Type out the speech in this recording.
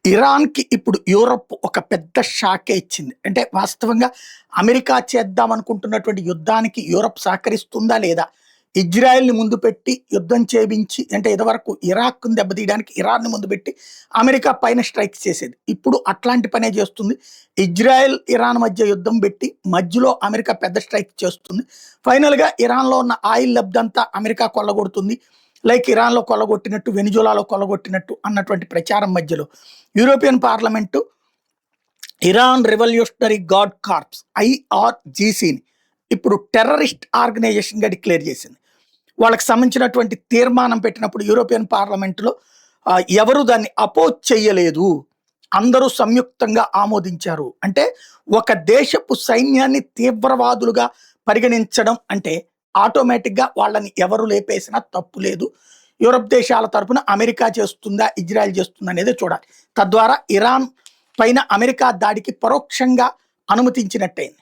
ఇరాన్‌కి ఇప్పుడు యూరప్ ఒక పెద్ద షాకే ఇచ్చింది. అంటే వాస్తవంగా అమెరికా చేద్దాం అనుకుంటున్నటువంటి యుద్ధానికి యూరప్ సహకరిస్తుందా లేదా? ఇజ్రాయెల్‌ని ముందు పెట్టి యుద్ధం చేపించి అంటే ఇదివరకు ఇరాక్‌ని దెబ్బతీయడానికి ఇరాన్‌ని ముందు పెట్టి అమెరికా పైన స్ట్రైక్స్ చేసేది. ఇప్పుడు అట్లాంటి పనే చేస్తుంది. ఇజ్రాయెల్, ఇరాన్ మధ్య యుద్ధం పెట్టి మధ్యలో అమెరికా పెద్ద స్ట్రైక్ చేస్తుంది. ఫైనల్‌గా ఇరాన్‌లో ఉన్న ఆయిల్ లబ్దంతా అమెరికా కొల్లగొడుతుంది. లైక్ ఇరాన్‌లో కొల్లగొట్టినట్టు, వెనిజులాలో కొల్లగొట్టినట్టు అన్నటువంటి ప్రచారం మధ్యలో European parliament Iran revolutionary guard corps ఐఆర్జీసీని ఇప్పుడు టెర్రరిస్ట్ ఆర్గనైజేషన్‌గా డిక్లేర్ చేసింది. వాళ్ళకి సంబంధించినటువంటి తీర్మానం పెట్టినప్పుడు యూరోపియన్ పార్లమెంటులో ఎవరు దాన్ని అపోజ్ చేయలేదు. అందరూ సంయుక్తంగా ఆమోదించారు. అంటే ఒక దేశపు సైన్యాన్ని తీవ్రవాదులుగా పరిగణించడం అంటే ఆటోమేటిక్‌గా వాళ్ళని ఎవరు లేపేసినా తప్పు లేదు. యూరప్ దేశాల తరపున అమెరికా చేస్తుందా? ఇజ్రాయెల్ చేస్తుందా? అనేదే చూడాలి. తద్వారా ఇరాన్ పైన అమెరికా దాడికి పరోక్షంగా అనుమతించినట్టయింది.